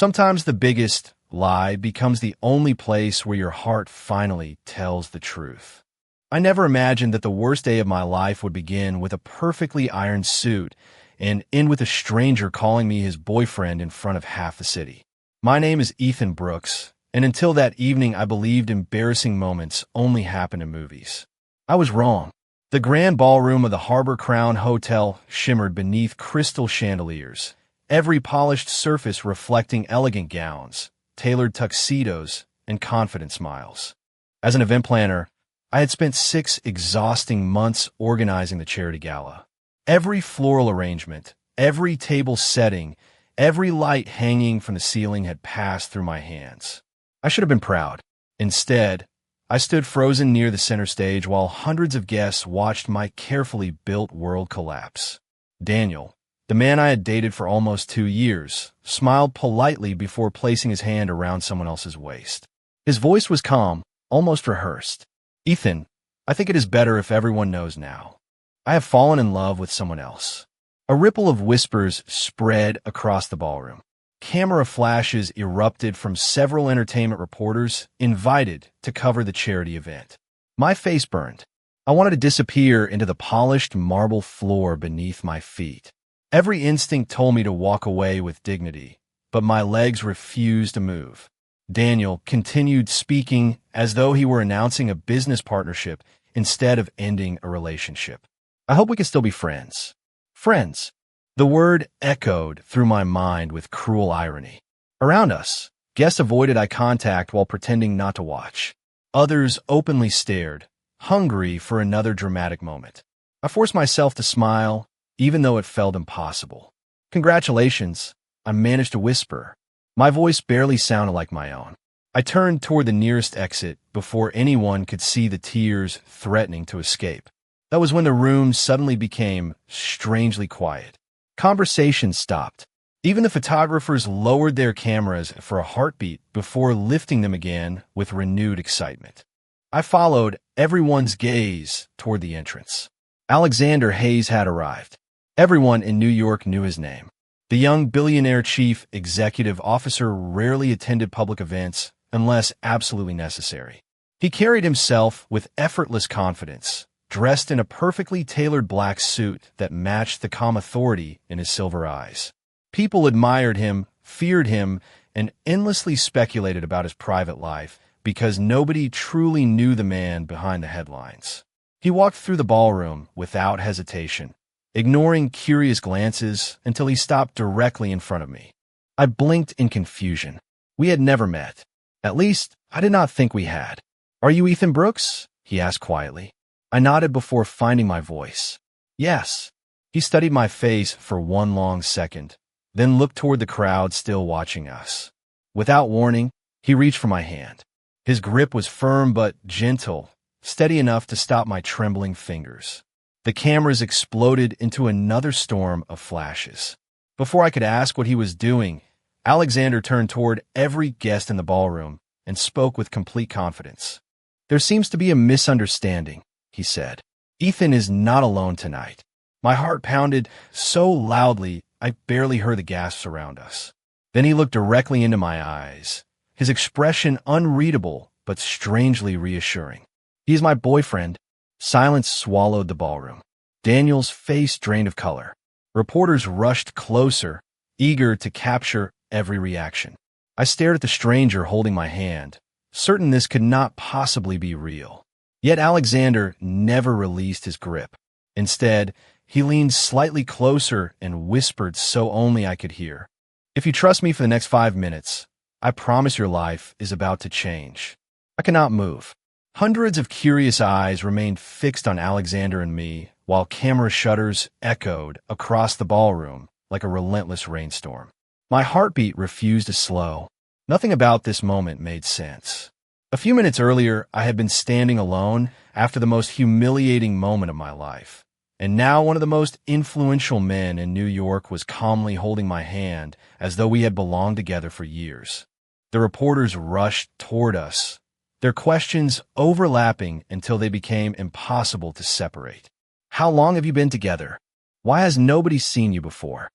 Sometimes the biggest lie becomes the only place where your heart finally tells the truth. I never imagined that the worst day of my life would begin with a perfectly ironed suit and end with a stranger calling me his boyfriend in front of half the city. My name is Ethan Brooks, and until that evening I believed embarrassing moments only happen in movies. I was wrong. The grand ballroom of the Harbor Crown Hotel shimmered beneath crystal chandeliers, every polished surface reflecting elegant gowns, tailored tuxedos, and confident smiles. As an event planner, I had spent 6 exhausting months organizing the charity gala. Every floral arrangement, every table setting, every light hanging from the ceiling had passed through my hands. I should have been proud. Instead, I stood frozen near the center stage while hundreds of guests watched my carefully built world collapse. Daniel, the man I had dated for almost 2 years, smiled politely before placing his hand around someone else's waist. His voice was calm, almost rehearsed. "Ethan, I think it is better if everyone knows now. I have fallen in love with someone else." A ripple of whispers spread across the ballroom. Camera flashes erupted from several entertainment reporters invited to cover the charity event. My face burned. I wanted to disappear into the polished marble floor beneath my feet. Every instinct told me to walk away with dignity, but my legs refused to move. Daniel continued speaking as though he were announcing a business partnership instead of ending a relationship. "I hope we can still be friends." Friends. The word echoed through my mind with cruel irony. Around us, guests avoided eye contact while pretending not to watch. Others openly stared, hungry for another dramatic moment. I forced myself to smile, even though it felt impossible. "Congratulations," I managed to whisper. My voice barely sounded like my own. I turned toward the nearest exit before anyone could see the tears threatening to escape. That was when the room suddenly became strangely quiet. Conversation stopped. Even the photographers lowered their cameras for a heartbeat before lifting them again with renewed excitement. I followed everyone's gaze toward the entrance. Alexander Hayes had arrived. Everyone in New York knew his name. The young billionaire chief executive officer rarely attended public events unless absolutely necessary. He carried himself with effortless confidence, dressed in a perfectly tailored black suit that matched the calm authority in his silver eyes. People admired him, feared him, and endlessly speculated about his private life because nobody truly knew the man behind the headlines. He walked through the ballroom without hesitation, ignoring curious glances until he stopped directly in front of me. I blinked in confusion. We had never met. At least, I did not think we had. "Are you Ethan Brooks?" he asked quietly. I nodded before finding my voice. "Yes." He studied my face for one long second, then looked toward the crowd still watching us. Without warning, he reached for my hand. His grip was firm but gentle, steady enough to stop my trembling fingers. The cameras exploded into another storm of flashes. Before I could ask what he was doing, Alexander turned toward every guest in the ballroom and spoke with complete confidence. "There seems to be a misunderstanding," he said. "Ethan is not alone tonight." My heart pounded so loudly I barely heard the gasps around us. Then he looked directly into my eyes, his expression unreadable but strangely reassuring. "He is my boyfriend." Silence swallowed the ballroom. Daniel's face drained of color. Reporters rushed closer, eager to capture every reaction. I stared at the stranger holding my hand, certain this could not possibly be real. Yet Alexander never released his grip. Instead, he leaned slightly closer and whispered so only I could hear. "If you trust me for the next 5 minutes, I promise your life is about to change." I cannot move. Hundreds of curious eyes remained fixed on Alexander and me, while camera shutters echoed across the ballroom like a relentless rainstorm. My heartbeat refused to slow. Nothing about this moment made sense. A few minutes earlier, I had been standing alone after the most humiliating moment of my life. And now one of the most influential men in New York was calmly holding my hand as though we had belonged together for years. The reporters rushed toward us, their questions overlapping until they became impossible to separate. "How long have you been together? Why has nobody seen you before?"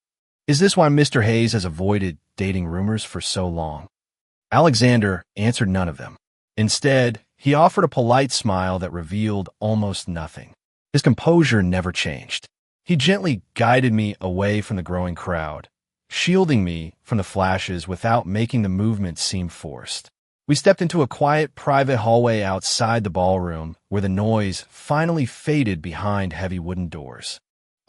Is this why Mr. Hayes has avoided dating rumors for so long? Alexander answered none of them. Instead, he offered a polite smile that revealed almost nothing. His composure never changed. He gently guided me away from the growing crowd, shielding me from the flashes without making the movement seem forced. We stepped into a quiet, private hallway outside the ballroom where the noise finally faded behind heavy wooden doors.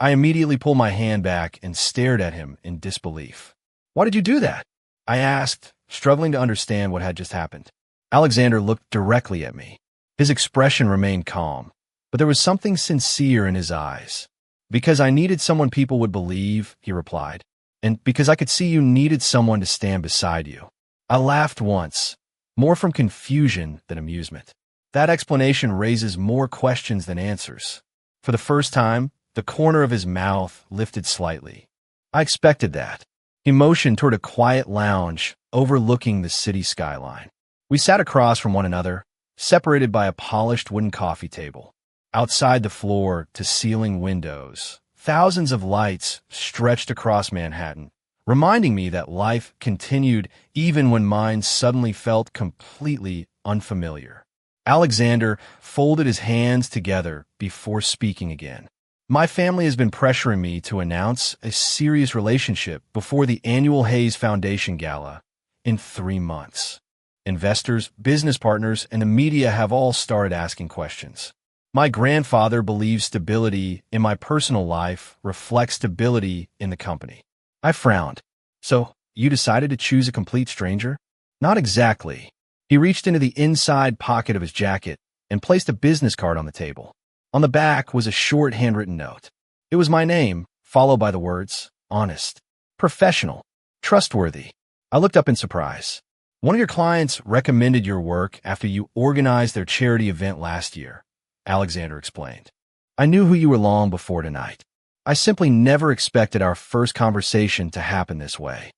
I immediately pulled my hand back and stared at him in disbelief. "Why did you do that?" I asked, struggling to understand what had just happened. Alexander looked directly at me. His expression remained calm, but there was something sincere in his eyes. "Because I needed someone people would believe," he replied, "and because I could see you needed someone to stand beside you." I laughed once, more from confusion than amusement. That explanation raises more questions than answers. For the first time, the corner of his mouth lifted slightly. I expected that. He motioned toward a quiet lounge overlooking the city skyline. We sat across from one another, separated by a polished wooden coffee table. Outside the floor-to-ceiling windows, thousands of lights stretched across Manhattan, reminding me that life continued even when mine suddenly felt completely unfamiliar. Alexander folded his hands together before speaking again. "My family has been pressuring me to announce a serious relationship before the annual Hayes Foundation Gala in 3 months. Investors, business partners, and the media have all started asking questions. My grandfather believes stability in my personal life reflects stability in the company." I frowned. "So, you decided to choose a complete stranger?" "Not exactly." He reached into the inside pocket of his jacket and placed a business card on the table. On the back was a short handwritten note. It was my name, followed by the words, "honest, professional, trustworthy." I looked up in surprise. "One of your clients recommended your work after you organized their charity event last year," Alexander explained. "I knew who you were long before tonight. I simply never expected our first conversation to happen this way."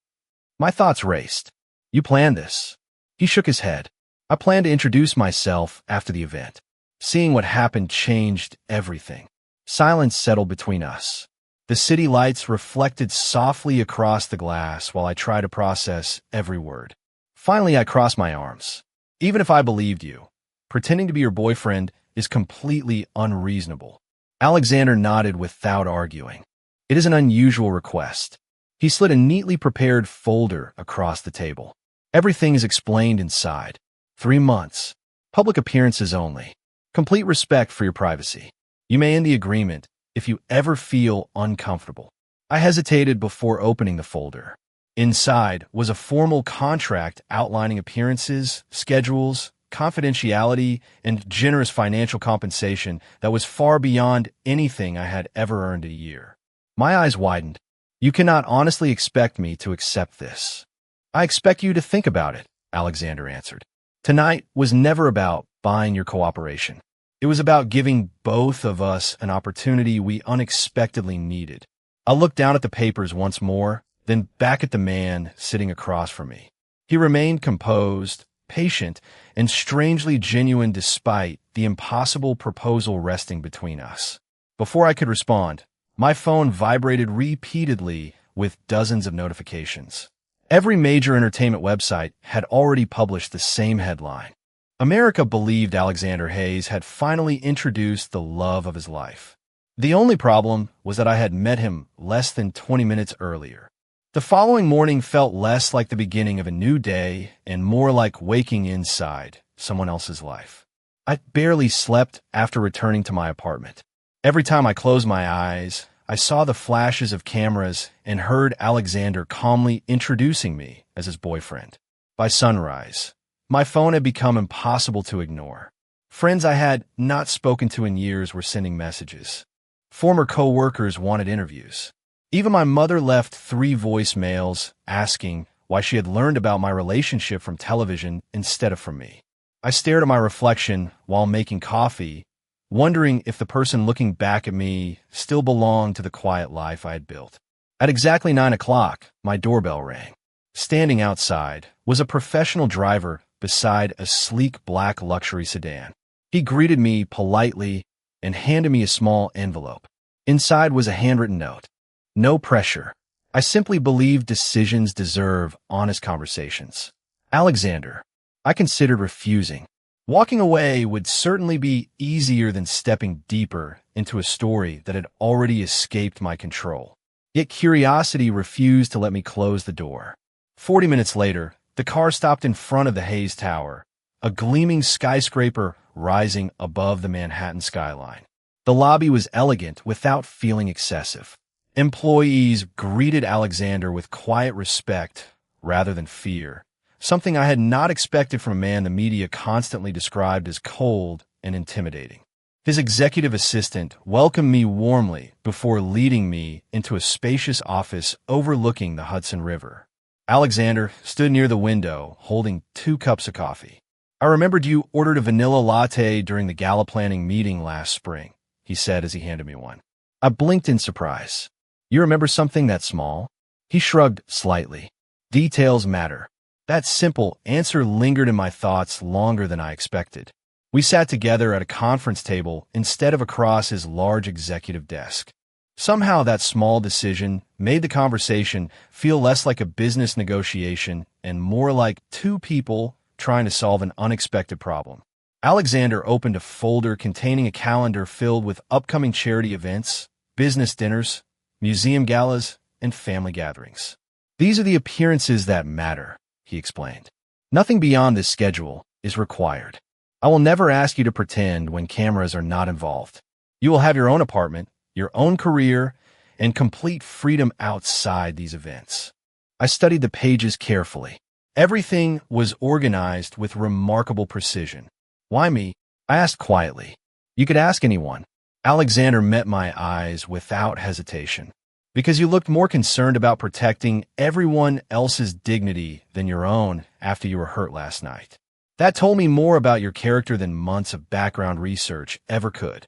My thoughts raced. "You planned this?" He shook his head. "I planned to introduce myself after the event." Seeing what happened changed everything. Silence settled between us. The city lights reflected softly across the glass while I tried to process every word. Finally, I crossed my arms. "Even if I believed you, pretending to be your boyfriend is completely unreasonable." Alexander nodded without arguing. "It is an unusual request." He slid a neatly prepared folder across the table. "Everything is explained inside. 3 months. Public appearances only. Complete respect for your privacy. You may end the agreement if you ever feel uncomfortable." I hesitated before opening the folder. Inside was a formal contract outlining appearances, schedules, confidentiality, and generous financial compensation that was far beyond anything I had ever earned a year. My eyes widened. "You cannot honestly expect me to accept this." "I expect you to think about it," Alexander answered. "Tonight was never about buying your cooperation. It was about giving both of us an opportunity we unexpectedly needed." I looked down at the papers once more, then back at the man sitting across from me. He remained composed, patient, and strangely genuine despite the impossible proposal resting between us. Before I could respond, my phone vibrated repeatedly with dozens of notifications. Every major entertainment website had already published the same headline. America believed Alexander Hayes had finally introduced the love of his life. The only problem was that I had met him less than 20 minutes earlier. The following morning felt less like the beginning of a new day and more like waking inside someone else's life. I barely slept after returning to my apartment. Every time I closed my eyes, I saw the flashes of cameras and heard Alexander calmly introducing me as his boyfriend. By sunrise, my phone had become impossible to ignore. Friends I had not spoken to in years were sending messages. Former co-workers wanted interviews. Even my mother left 3 voicemails asking why she had learned about my relationship from television instead of from me. I stared at my reflection while making coffee, wondering if the person looking back at me still belonged to the quiet life I had built. At exactly 9 o'clock, my doorbell rang. Standing outside was a professional driver beside a sleek black luxury sedan. He greeted me politely and handed me a small envelope. Inside was a handwritten note. "No pressure. I simply believe decisions deserve honest conversations. Alexander, I considered refusing. Walking away would certainly be easier than stepping deeper into a story that had already escaped my control. Yet curiosity refused to let me close the door. 40 minutes later, the car stopped in front of the Hayes Tower, a gleaming skyscraper rising above the Manhattan skyline. The lobby was elegant without feeling excessive. Employees greeted Alexander with quiet respect rather than fear, something I had not expected from a man the media constantly described as cold and intimidating. His executive assistant welcomed me warmly before leading me into a spacious office overlooking the Hudson River. Alexander stood near the window, holding 2 cups of coffee. "I remembered you ordered a vanilla latte during the gala planning meeting last spring," he said as he handed me one. I blinked in surprise. "You remember something that small?" He shrugged slightly. "Details matter." That simple answer lingered in my thoughts longer than I expected. We sat together at a conference table instead of across his large executive desk. Somehow that small decision made the conversation feel less like a business negotiation and more like 2 people trying to solve an unexpected problem. Alexander opened a folder containing a calendar filled with upcoming charity events, business dinners, museum galas, and family gatherings. "These are the appearances that matter," he explained. "Nothing beyond this schedule is required. I will never ask you to pretend when cameras are not involved. You will have your own apartment, your own career, and complete freedom outside these events." I studied the pages carefully. Everything was organized with remarkable precision. "Why me?" I asked quietly. "You could ask anyone." Alexander met my eyes without hesitation. "Because you looked more concerned about protecting everyone else's dignity than your own after you were hurt last night. That told me more about your character than months of background research ever could."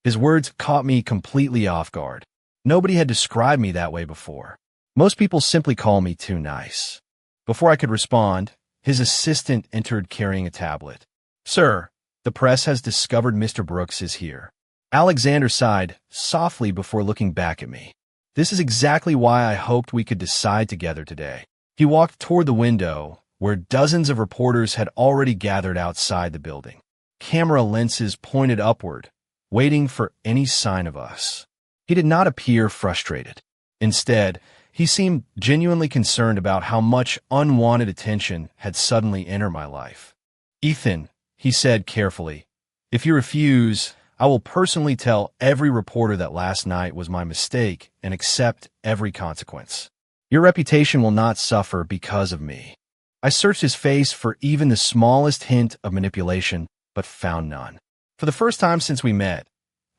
His words caught me completely off guard. Nobody had described me that way before. Most people simply call me too nice. Before I could respond, his assistant entered carrying a tablet. "Sir, the press has discovered Mr. Brooks is here." Alexander sighed softly before looking back at me. "This is exactly why I hoped we could decide together today." He walked toward the window, where dozens of reporters had already gathered outside the building. Camera lenses pointed upward, waiting for any sign of us. He did not appear frustrated. Instead, he seemed genuinely concerned about how much unwanted attention had suddenly entered my life. "Ethan," he said carefully, "if you refuse, I will personally tell every reporter that last night was my mistake and accept every consequence. Your reputation will not suffer because of me." I searched his face for even the smallest hint of manipulation, but found none. For the first time since we met,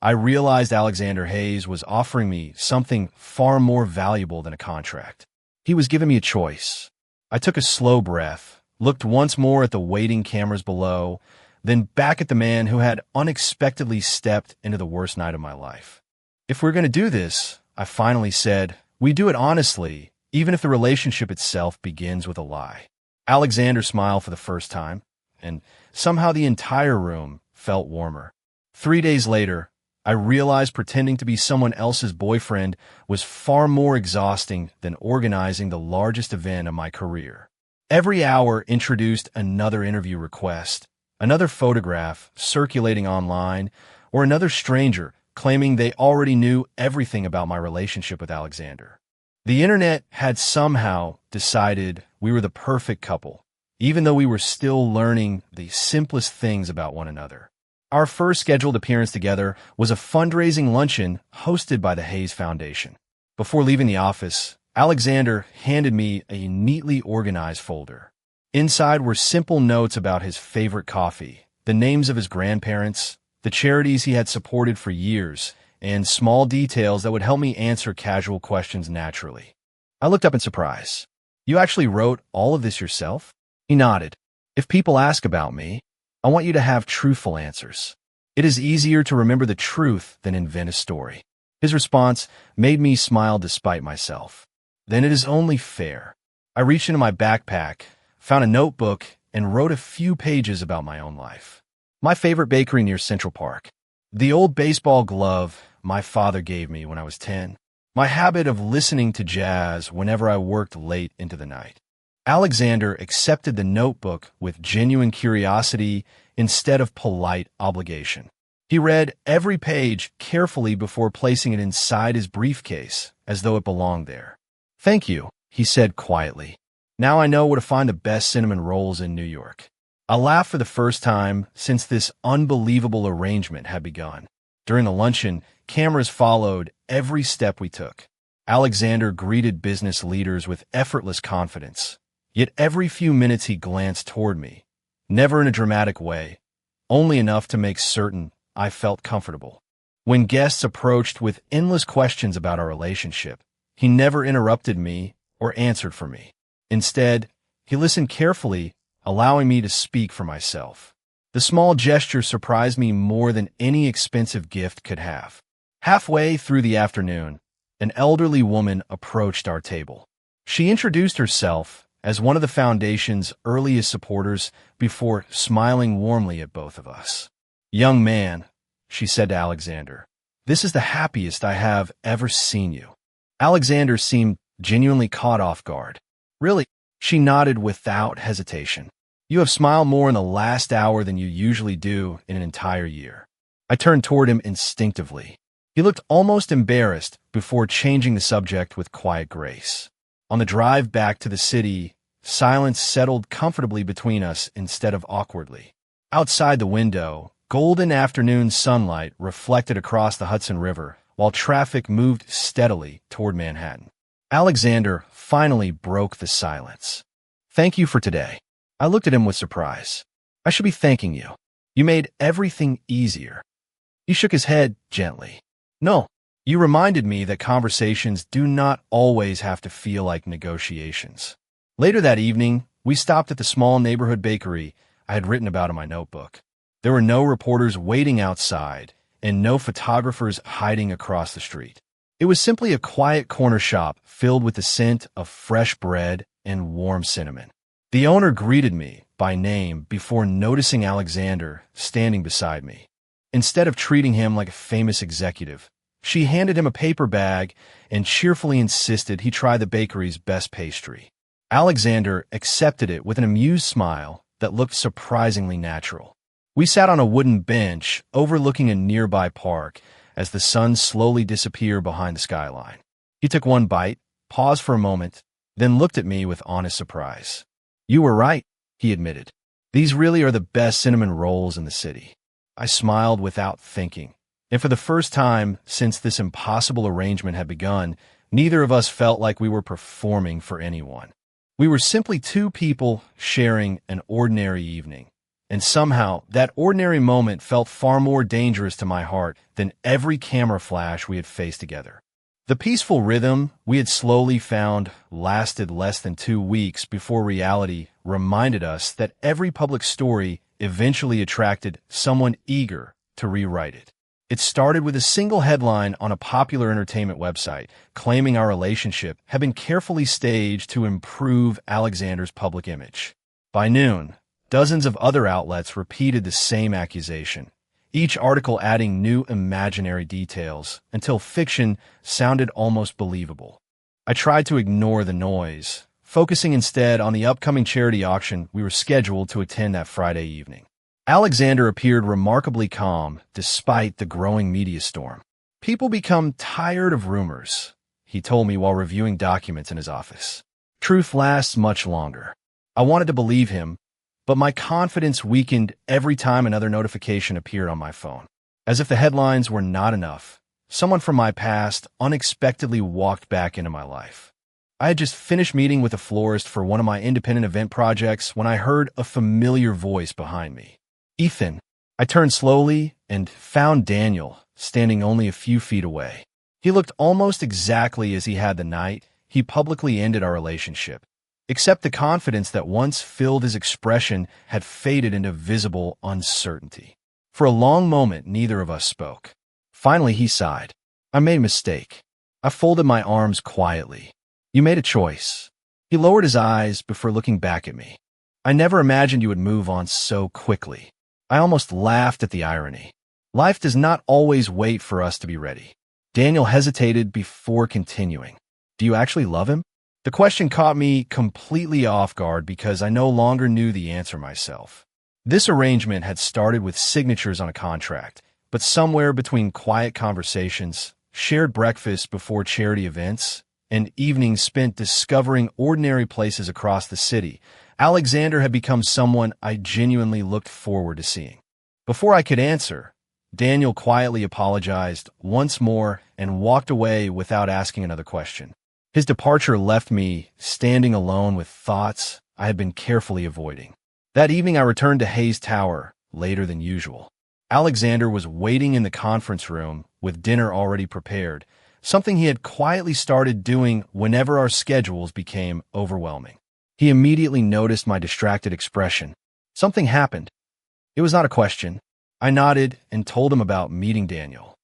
I realized Alexander Hayes was offering me something far more valuable than a contract. He was giving me a choice. I took a slow breath, looked once more at the waiting cameras below, then back at the man who had unexpectedly stepped into the worst night of my life. "If we're going to do this," I finally said, "we do it honestly, even if the relationship itself begins with a lie." Alexander smiled for the first time, and somehow the entire room felt warmer. 3 days later, I realized pretending to be someone else's boyfriend was far more exhausting than organizing the largest event of my career. Every hour introduced another interview request, another photograph circulating online, or another stranger claiming they already knew everything about my relationship with Alexander. The internet had somehow decided we were the perfect couple, even though we were still learning the simplest things about one another. Our first scheduled appearance together was a fundraising luncheon hosted by the Hayes Foundation. Before leaving the office, Alexander handed me a neatly organized folder. Inside were simple notes about his favorite coffee, the names of his grandparents, the charities he had supported for years, and small details that would help me answer casual questions naturally. I looked up in surprise. "You actually wrote all of this yourself?" He nodded. "If people ask about me, I want you to have truthful answers. It is easier to remember the truth than invent a story." His response made me smile despite myself. "Then it is only fair." I reached into my backpack, found a notebook, and wrote a few pages about my own life. My favorite bakery near Central Park. The old baseball glove my father gave me when I was 10. My habit of listening to jazz whenever I worked late into the night. Alexander accepted the notebook with genuine curiosity instead of polite obligation. He read every page carefully before placing it inside his briefcase, as though it belonged there. "Thank you," he said quietly. "Now I know where to find the best cinnamon rolls in New York." I laughed for the first time since this unbelievable arrangement had begun. During the luncheon, cameras followed every step we took. Alexander greeted business leaders with effortless confidence. Yet every few minutes he glanced toward me, never in a dramatic way, only enough to make certain I felt comfortable. When guests approached with endless questions about our relationship, he never interrupted me or answered for me. Instead, he listened carefully, allowing me to speak for myself. The small gesture surprised me more than any expensive gift could have. Halfway through the afternoon, an elderly woman approached our table. She introduced herself as one of the foundation's earliest supporters before smiling warmly at both of us. "Young man," she said to Alexander, "this is the happiest I have ever seen you." Alexander seemed genuinely caught off guard. "Really?" She nodded without hesitation. "You have smiled more in the last hour than you usually do in an entire year." I turned toward him instinctively. He looked almost embarrassed before changing the subject with quiet grace. On the drive back to the city, silence settled comfortably between us instead of awkwardly. Outside the window, golden afternoon sunlight reflected across the Hudson River, while traffic moved steadily toward Manhattan. Alexander finally broke the silence. "Thank you for today." I looked at him with surprise. "I should be thanking you. You made everything easier." He shook his head gently. "No, you reminded me that conversations do not always have to feel like negotiations." Later that evening, we stopped at the small neighborhood bakery I had written about in my notebook. There were no reporters waiting outside and no photographers hiding across the street. It was simply a quiet corner shop filled with the scent of fresh bread and warm cinnamon. The owner greeted me by name before noticing Alexander standing beside me. Instead of treating him like a famous executive, she handed him a paper bag and cheerfully insisted he try the bakery's best pastry. Alexander accepted it with an amused smile that looked surprisingly natural. We sat on a wooden bench overlooking a nearby park as the sun slowly disappeared behind the skyline. He took one bite, paused for a moment, then looked at me with honest surprise. "You were right," he admitted. "These really are the best cinnamon rolls in the city." I smiled without thinking, and for the first time since this impossible arrangement had begun, neither of us felt like we were performing for anyone. We were simply two people sharing an ordinary evening, and somehow that ordinary moment felt far more dangerous to my heart than every camera flash we had faced together. The peaceful rhythm we had slowly found lasted less than 2 weeks before reality reminded us that every public story eventually attracted someone eager to rewrite it. It started with a single headline on a popular entertainment website claiming our relationship had been carefully staged to improve Alexander's public image. By noon, dozens of other outlets repeated the same accusation, each article adding new imaginary details until fiction sounded almost believable. I tried to ignore the noise, focusing instead on the upcoming charity auction we were scheduled to attend that Friday evening. Alexander appeared remarkably calm despite the growing media storm. "People become tired of rumors," he told me while reviewing documents in his office. "Truth lasts much longer." I wanted to believe him, but my confidence weakened every time another notification appeared on my phone. As if the headlines were not enough, someone from my past unexpectedly walked back into my life. I had just finished meeting with a florist for one of my independent event projects when I heard a familiar voice behind me. "Ethan." I turned slowly and found Daniel standing only a few feet away. He looked almost exactly as he had the night he publicly ended our relationship, except the confidence that once filled his expression had faded into visible uncertainty. For a long moment, neither of us spoke. Finally, he sighed. "I made a mistake." I folded my arms quietly. "You made a choice." He lowered his eyes before looking back at me. "I never imagined you would move on so quickly." I almost laughed at the irony. Life does not always wait for us to be ready. Daniel hesitated before continuing. Do you actually love him? The question caught me completely off guard because I no longer knew the answer myself. This arrangement had started with signatures on a contract, but somewhere between quiet conversations, shared breakfasts before charity events, and evenings spent discovering ordinary places across the city, Alexander had become someone I genuinely looked forward to seeing. Before I could answer, Daniel quietly apologized once more and walked away without asking another question. His departure left me standing alone with thoughts I had been carefully avoiding. That evening I returned to Hayes Tower later than usual. Alexander was waiting in the conference room with dinner already prepared, something he had quietly started doing whenever our schedules became overwhelming. He immediately noticed my distracted expression. Something happened. It was not a question. I nodded and told him about meeting Daniel.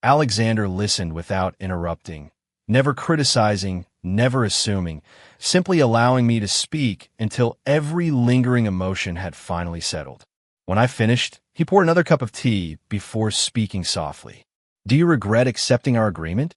Alexander listened without interrupting, never criticizing, never assuming, simply allowing me to speak until every lingering emotion had finally settled. When I finished, he poured another cup of tea before speaking softly. Do you regret accepting our agreement?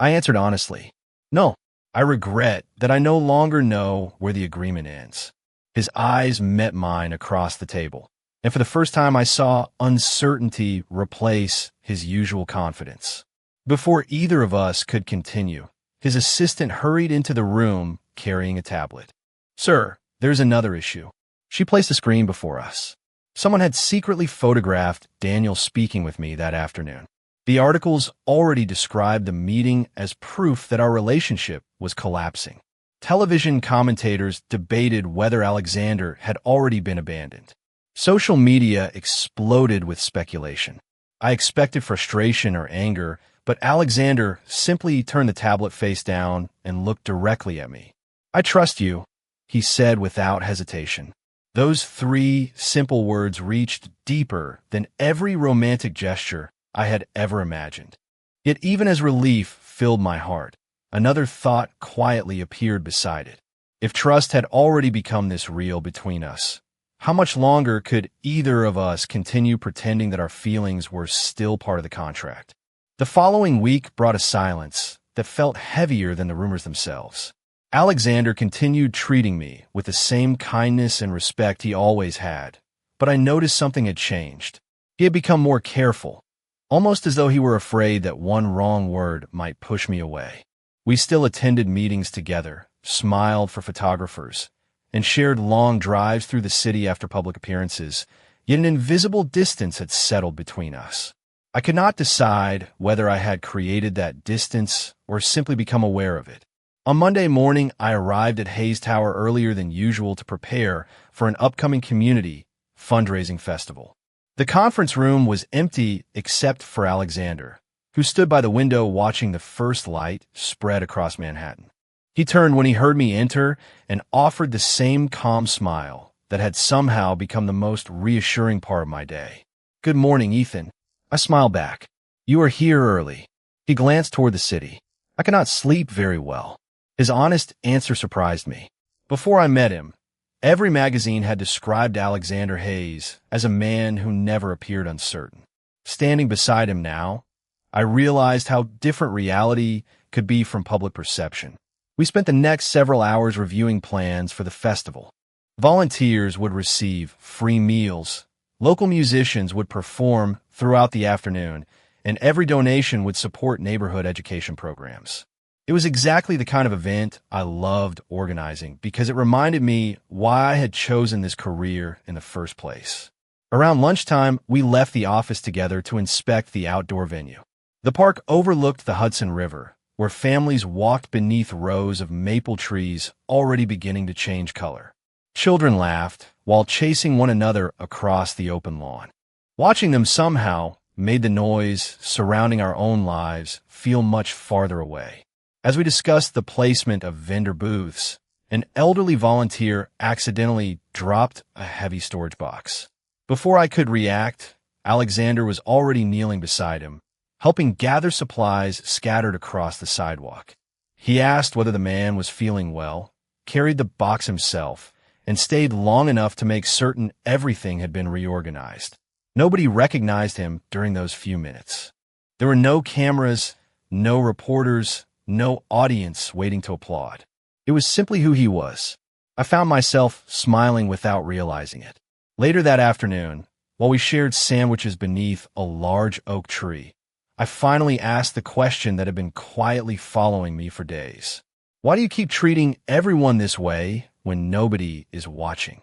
I answered honestly. No, I regret that I no longer know where the agreement ends. His eyes met mine across the table, and for the first time I saw uncertainty replace his usual confidence. Before either of us could continue, his assistant hurried into the room carrying a tablet. Sir, there's another issue. She placed a screen before us. Someone had secretly photographed Daniel speaking with me that afternoon. The articles already described the meeting as proof that our relationship was collapsing. Television commentators debated whether Alexander had already been abandoned. Social media exploded with speculation. I expected frustration or anger, but Alexander simply turned the tablet face down and looked directly at me. I trust you, he said without hesitation. Those 3 simple words reached deeper than every romantic gesture I had ever imagined. Yet even as relief filled my heart, another thought quietly appeared beside it. If trust had already become this real between us, how much longer could either of us continue pretending that our feelings were still part of the contract? The following week brought a silence that felt heavier than the rumors themselves. Alexander continued treating me with the same kindness and respect he always had, but I noticed something had changed. He had become more careful, almost as though he were afraid that one wrong word might push me away. We still attended meetings together, smiled for photographers, and shared long drives through the city after public appearances, yet an invisible distance had settled between us. I could not decide whether I had created that distance or simply become aware of it. On Monday morning, I arrived at Hayes Tower earlier than usual to prepare for an upcoming community fundraising festival. The conference room was empty except for Alexander, who stood by the window watching the first light spread across Manhattan. He turned when he heard me enter and offered the same calm smile that had somehow become the most reassuring part of my day. Good morning, Ethan. I smiled back. You are here early. He glanced toward the city. I cannot sleep very well. His honest answer surprised me. Before I met him, every magazine had described Alexander Hayes as a man who never appeared uncertain. Standing beside him now, I realized how different reality could be from public perception. We spent the next several hours reviewing plans for the festival. Volunteers would receive free meals, local musicians would perform throughout the afternoon, and every donation would support neighborhood education programs. It was exactly the kind of event I loved organizing because it reminded me why I had chosen this career in the first place. Around lunchtime, we left the office together to inspect the outdoor venue. The park overlooked the Hudson River, where families walked beneath rows of maple trees already beginning to change color. Children laughed while chasing one another across the open lawn. Watching them somehow made the noise surrounding our own lives feel much farther away. As we discussed the placement of vendor booths, an elderly volunteer accidentally dropped a heavy storage box. Before I could react, Alexander was already kneeling beside him, helping gather supplies scattered across the sidewalk. He asked whether the man was feeling well, carried the box himself, and stayed long enough to make certain everything had been reorganized. Nobody recognized him during those few minutes. There were no cameras, no reporters, no audience waiting to applaud. It was simply who he was. I found myself smiling without realizing it. Later that afternoon, while we shared sandwiches beneath a large oak tree, I finally asked the question that had been quietly following me for days. Why do you keep treating everyone this way when nobody is watching?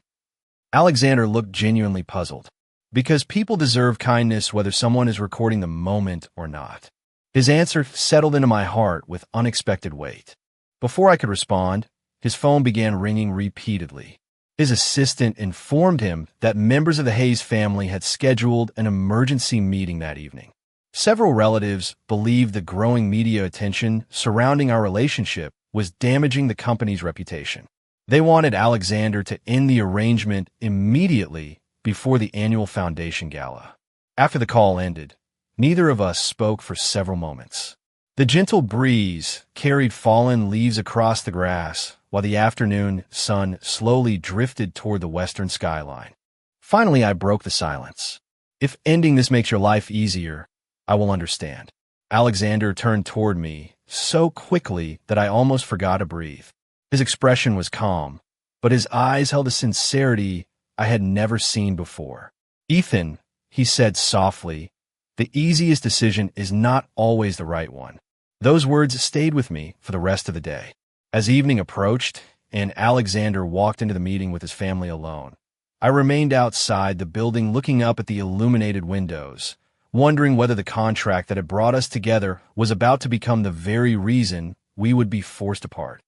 Alexander looked genuinely puzzled. Because people deserve kindness whether someone is recording the moment or not. His answer settled into my heart with unexpected weight. Before I could respond, his phone began ringing repeatedly. His assistant informed him that members of the Hayes family had scheduled an emergency meeting that evening. Several relatives believed the growing media attention surrounding our relationship was damaging the company's reputation. They wanted Alexander to end the arrangement immediately before the annual foundation gala. After the call ended, neither of us spoke for several moments. The gentle breeze carried fallen leaves across the grass, while the afternoon sun slowly drifted toward the western skyline. Finally, I broke the silence. If ending this makes your life easier, I will understand. Alexander turned toward me so quickly that I almost forgot to breathe. His expression was calm, but his eyes held a sincerity I had never seen before. Ethan, he said softly, the easiest decision is not always the right one. Those words stayed with me for the rest of the day. As evening approached and Alexander walked into the meeting with his family alone, I remained outside the building looking up at the illuminated windows, wondering whether the contract that had brought us together was about to become the very reason we would be forced apart.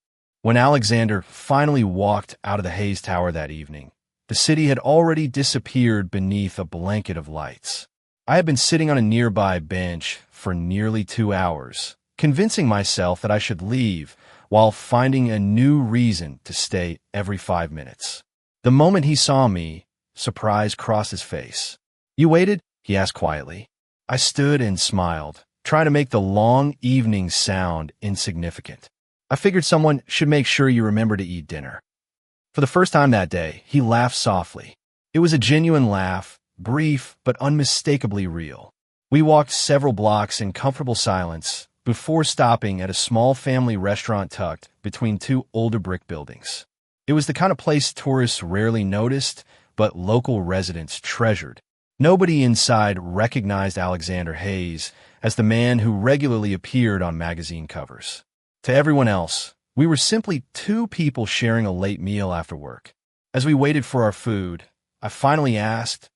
When Alexander finally walked out of the Hayes Tower that evening, the city had already disappeared beneath a blanket of lights. I had been sitting on a nearby bench for nearly 2 hours, convincing myself that I should leave while finding a new reason to stay every 5 minutes. The moment he saw me, surprise crossed his face. "You waited?" he asked quietly. I stood and smiled, trying to make the long evening sound insignificant. I figured someone should make sure you remember to eat dinner. For the first time that day, he laughed softly. It was a genuine laugh, brief but unmistakably real. We walked several blocks in comfortable silence before stopping at a small family restaurant tucked between two older brick buildings. It was the kind of place tourists rarely noticed, but local residents treasured. Nobody inside recognized Alexander Hayes as the man who regularly appeared on magazine covers. To everyone else, we were simply two people sharing a late meal after work. As we waited for our food, I finally asked,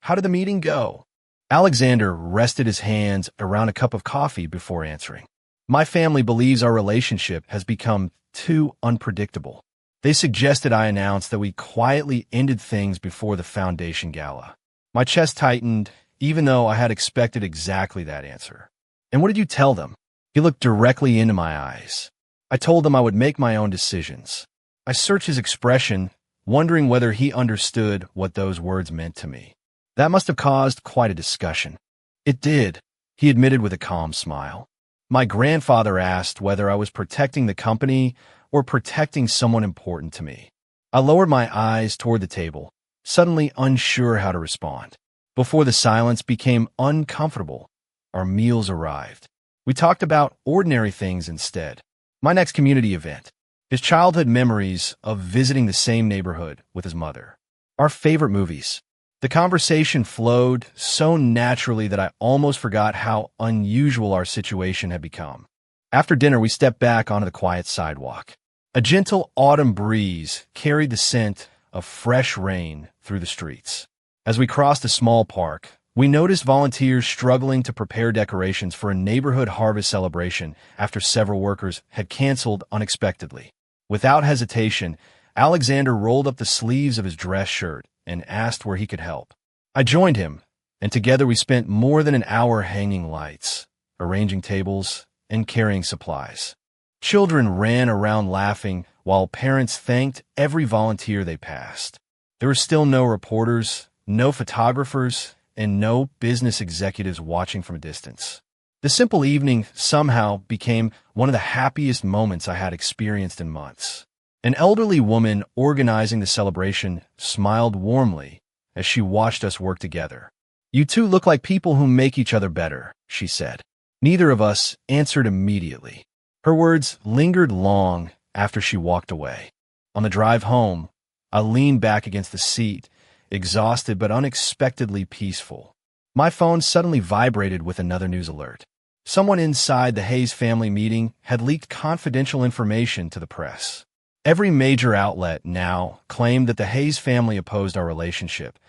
"How did the meeting go?" Alexander rested his hands around a cup of coffee before answering. "My family believes our relationship has become too unpredictable. They suggested I announce that we quietly ended things before the foundation gala." My chest tightened, even though I had expected exactly that answer. "And what did you tell them?" He looked directly into my eyes. I told them I would make my own decisions. I searched his expression, wondering whether he understood what those words meant to me. That must have caused quite a discussion. It did, he admitted with a calm smile. My grandfather asked whether I was protecting the company or protecting someone important to me. I lowered my eyes toward the table, suddenly unsure how to respond. Before the silence became uncomfortable, our meals arrived. We talked about ordinary things instead. My next community event, his childhood memories of visiting the same neighborhood with his mother, our favorite movies. The conversation flowed so naturally that I almost forgot how unusual our situation had become. After dinner, we stepped back onto the quiet sidewalk. A gentle autumn breeze carried the scent of fresh rain through the streets. As we crossed a small park, we noticed volunteers struggling to prepare decorations for a neighborhood harvest celebration after several workers had canceled unexpectedly. Without hesitation, Alexander rolled up the sleeves of his dress shirt and asked where he could help. I joined him, and together we spent more than an hour hanging lights, arranging tables, and carrying supplies. Children ran around laughing, while parents thanked every volunteer they passed. There were still no reporters, no photographers, and no business executives watching from a distance. The simple evening somehow became one of the happiest moments I had experienced in months. An elderly woman organizing the celebration smiled warmly as she watched us work together. "You two look like people who make each other better," she said. Neither of us answered immediately. Her words lingered long after she walked away. On the drive home, I leaned back against the seat, exhausted but unexpectedly peaceful. My phone suddenly vibrated with another news alert. Someone inside the Hayes family meeting had leaked confidential information to the press. Every major outlet now claimed that the Hayes family opposed our relationship,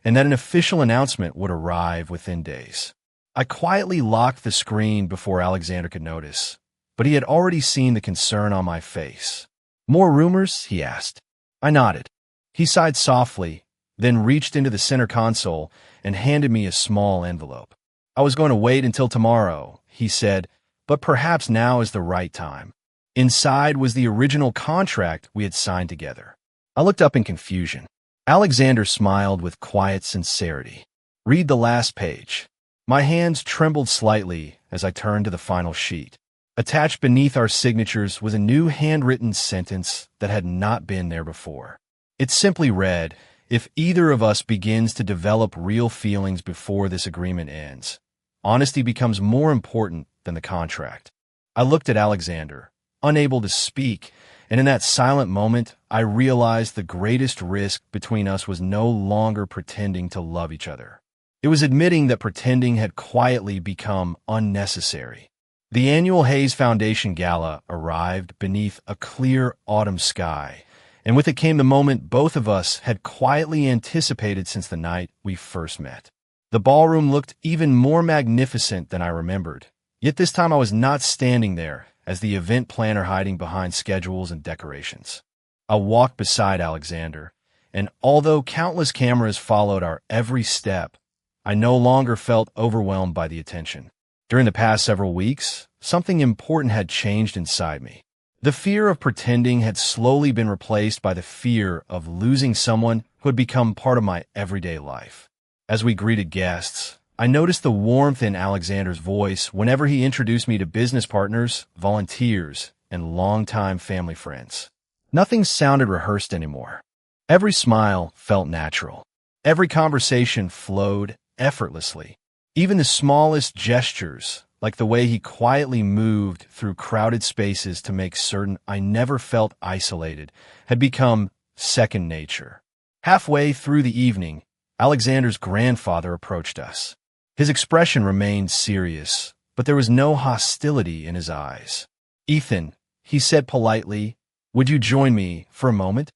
and that an official announcement would arrive within days. I quietly locked the screen before Alexander could notice, but he had already seen the concern on my face. "More rumors?" he asked. I nodded. He sighed softly, then reached into the center console and handed me a small envelope. "I was going to wait until tomorrow," he said, "but perhaps now is the right time." Inside was the original contract we had signed together. I looked up in confusion. Alexander smiled with quiet sincerity. "Read the last page." My hands trembled slightly as I turned to the final sheet. Attached beneath our signatures was a new handwritten sentence that had not been there before. It simply read, "If either of us begins to develop real feelings before this agreement ends, honesty becomes more important than the contract." I looked at Alexander, unable to speak, and in that silent moment, I realized the greatest risk between us was no longer pretending to love each other. It was admitting that pretending had quietly become unnecessary. The annual Hayes Foundation Gala arrived beneath a clear autumn sky, and with it came the moment both of us had quietly anticipated since the night we first met. The ballroom looked even more magnificent than I remembered, yet this time I was not standing there as the event planner hiding behind schedules and decorations. I walked beside Alexander, and although countless cameras followed our every step, I no longer felt overwhelmed by the attention. During the past several weeks, something important had changed inside me. The fear of pretending had slowly been replaced by the fear of losing someone who had become part of my everyday life. As we greeted guests, I noticed the warmth in Alexander's voice whenever he introduced me to business partners, volunteers, and longtime family friends. Nothing sounded rehearsed anymore. Every smile felt natural. Every conversation flowed effortlessly. Even the smallest gestures, like the way he quietly moved through crowded spaces to make certain I never felt isolated, had become second nature. Halfway through the evening, Alexander's grandfather approached us. His expression remained serious, but there was no hostility in his eyes. "Ethan," he said politely, "would you join me for a moment?"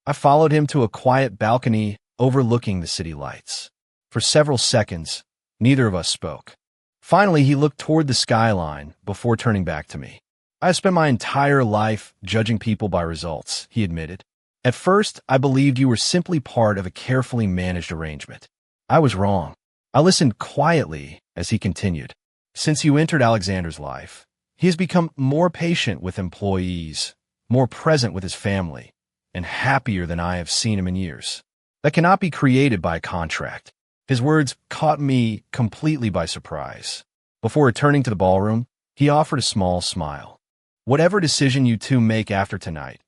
I followed him to a quiet balcony overlooking the city lights. For several seconds, neither of us spoke. Finally, he looked toward the skyline before turning back to me. "I have spent my entire life judging people by results," he admitted. "At first, I believed you were simply part of a carefully managed arrangement. I was wrong." I listened quietly as he continued. "Since you entered Alexander's life, he has become more patient with employees, more present with his family, and happier than I have seen him in years. That cannot be created by a contract." His words caught me completely by surprise. Before returning to the ballroom, he offered a small smile. "Whatever decision you two make after tonight,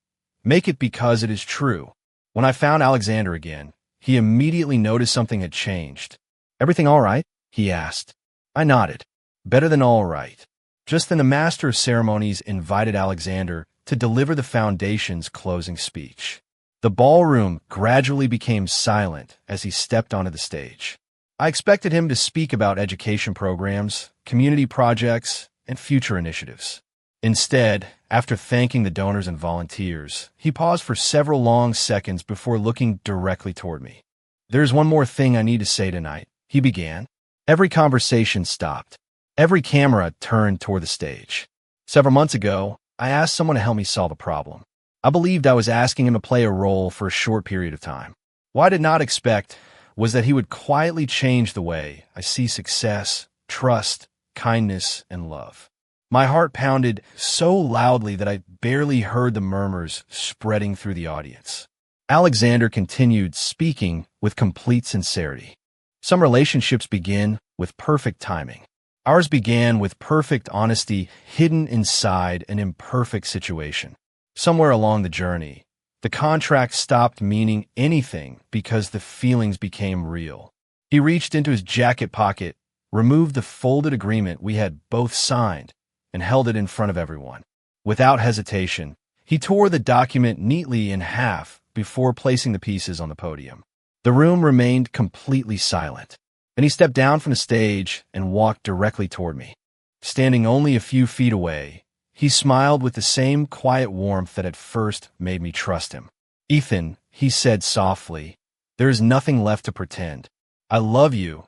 make it because it is true." When I found Alexander again, he immediately noticed something had changed. "Everything all right?" he asked. I nodded. "Better than all right." Just then the master of ceremonies invited Alexander to deliver the foundation's closing speech. The ballroom gradually became silent as he stepped onto the stage. I expected him to speak about education programs, community projects, and future initiatives. Instead, after thanking the donors and volunteers, he paused for several long seconds before looking directly toward me. "There's one more thing I need to say tonight," he began. Every conversation stopped. Every camera turned toward the stage. Several months ago, I asked someone to help me solve a problem. I believed I was asking him to play a role for a short period of time. What I did not expect was that he would quietly change the way I see success, trust, kindness, and love. My heart pounded so loudly that I barely heard the murmurs spreading through the audience. Alexander continued speaking with complete sincerity. "Some relationships begin with perfect timing. Ours began with perfect honesty hidden inside an imperfect situation. Somewhere along the journey, the contract stopped meaning anything because the feelings became real." He reached into his jacket pocket, removed the folded agreement we had both signed, and held it in front of everyone. Without hesitation, he tore the document neatly in half before placing the pieces on the podium. The room remained completely silent. Then he stepped down from the stage and walked directly toward me. Standing only a few feet away, he smiled with the same quiet warmth that at first made me trust him. "Ethan," he said softly, "there is nothing left to pretend. I love you,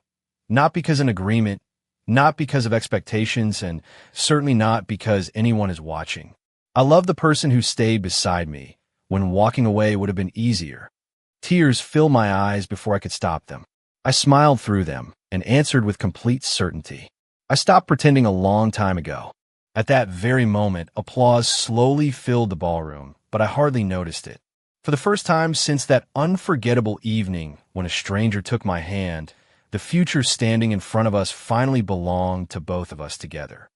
not because of an agreement, not because of expectations, and certainly not because anyone is watching. I love the person who stayed beside me when walking away would have been easier." Tears filled my eyes before I could stop them. I smiled through them and answered with complete certainty. I stopped pretending a long time ago. At that very moment, applause slowly filled the ballroom, but I hardly noticed it. For the first time since that unforgettable evening when a stranger took my hand, the future standing in front of us finally belonged to both of us together.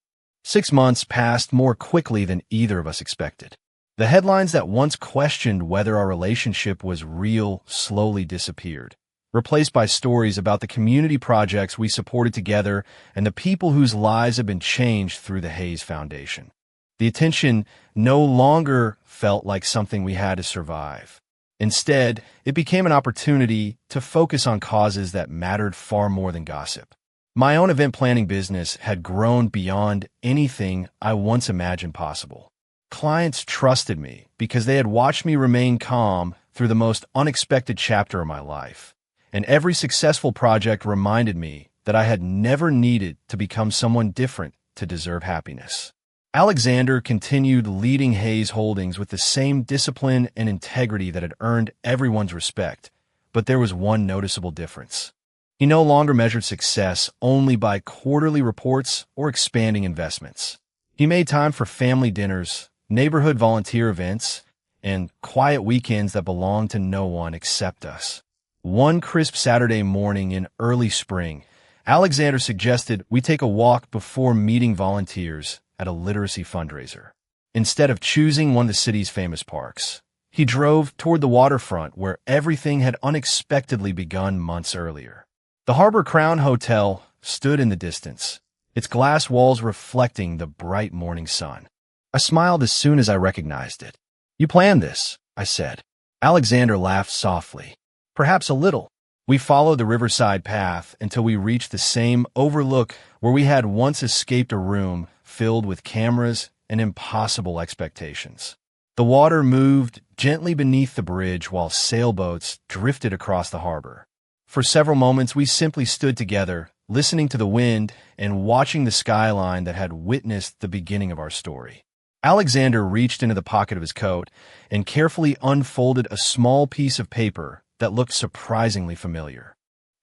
6 months passed more quickly than either of us expected. The headlines that once questioned whether our relationship was real slowly disappeared, replaced by stories about the community projects we supported together and the people whose lives had been changed through the Hayes Foundation. The attention no longer felt like something we had to survive. Instead, it became an opportunity to focus on causes that mattered far more than gossip. My own event planning business had grown beyond anything I once imagined possible. Clients trusted me because they had watched me remain calm through the most unexpected chapter of my life. And every successful project reminded me that I had never needed to become someone different to deserve happiness. Alexander continued leading Hayes Holdings with the same discipline and integrity that had earned everyone's respect, but there was one noticeable difference. He no longer measured success only by quarterly reports or expanding investments. He made time for family dinners, neighborhood volunteer events, and quiet weekends that belonged to no one except us. One crisp Saturday morning in early spring, Alexander suggested we take a walk before meeting volunteers at a literacy fundraiser. Instead of choosing one of the city's famous parks, he drove toward the waterfront where everything had unexpectedly begun months earlier. The Harbor Crown Hotel stood in the distance, its glass walls reflecting the bright morning sun. I smiled as soon as I recognized it. "You planned this," I said. Alexander laughed softly. "Perhaps a little." We followed the riverside path until we reached the same overlook where we had once escaped a room filled with cameras and impossible expectations. The water moved gently beneath the bridge while sailboats drifted across the harbor. For several moments, we simply stood together, listening to the wind and watching the skyline that had witnessed the beginning of our story. Alexander reached into the pocket of his coat and carefully unfolded a small piece of paper that looked surprisingly familiar.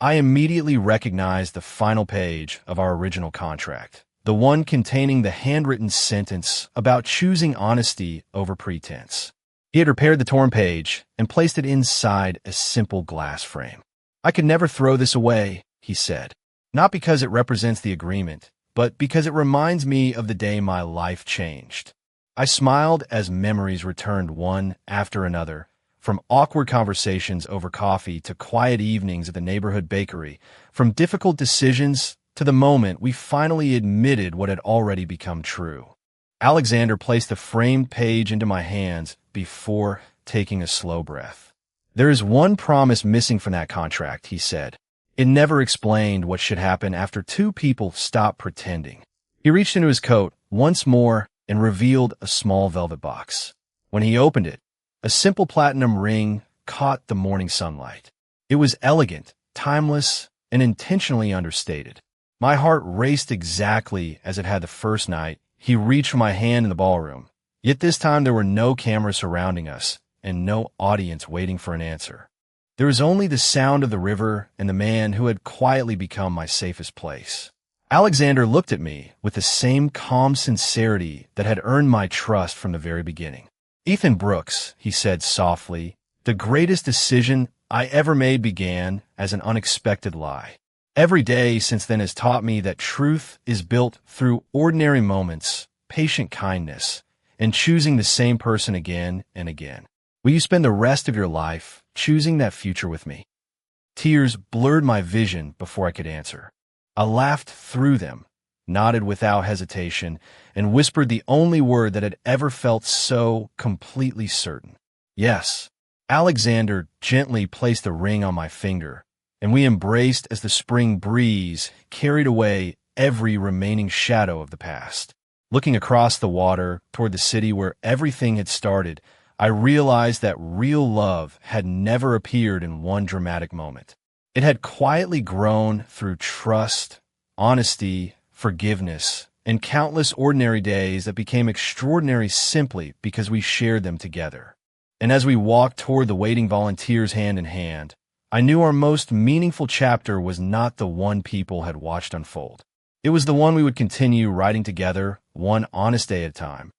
I immediately recognized the final page of our original contract, the one containing the handwritten sentence about choosing honesty over pretense. He had repaired the torn page and placed it inside a simple glass frame. "I could never throw this away," he said, "not because it represents the agreement, but because it reminds me of the day my life changed." I smiled as memories returned one after another, from awkward conversations over coffee to quiet evenings at the neighborhood bakery, from difficult decisions to the moment we finally admitted what had already become true. Alexander placed the framed page into my hands before taking a slow breath. "There is one promise missing from that contract," he said. "It never explained what should happen after two people stop pretending." He reached into his coat once more and revealed a small velvet box. When he opened it, a simple platinum ring caught the morning sunlight. It was elegant, timeless, and intentionally understated. My heart raced exactly as it had the first night he reached for my hand in the ballroom. Yet this time there were no cameras surrounding us and no audience waiting for an answer. There was only the sound of the river and the man who had quietly become my safest place. Alexander looked at me with the same calm sincerity that had earned my trust from the very beginning. "Ethan Brooks," he said softly, "the greatest decision I ever made began as an unexpected lie. Every day since then has taught me that truth is built through ordinary moments, patient kindness, and choosing the same person again and again. Will you spend the rest of your life choosing that future with me?" Tears blurred my vision before I could answer. I laughed through them, nodded without hesitation, and whispered the only word that had ever felt so completely certain. Yes. Alexander gently placed a ring on my finger, and we embraced as the spring breeze carried away every remaining shadow of the past. Looking across the water toward the city where everything had started, I realized that real love had never appeared in one dramatic moment. It had quietly grown through trust, honesty, forgiveness, and countless ordinary days that became extraordinary simply because we shared them together. And as we walked toward the waiting volunteers hand in hand, I knew our most meaningful chapter was not the one people had watched unfold. It was the one we would continue writing together, one honest day at a time.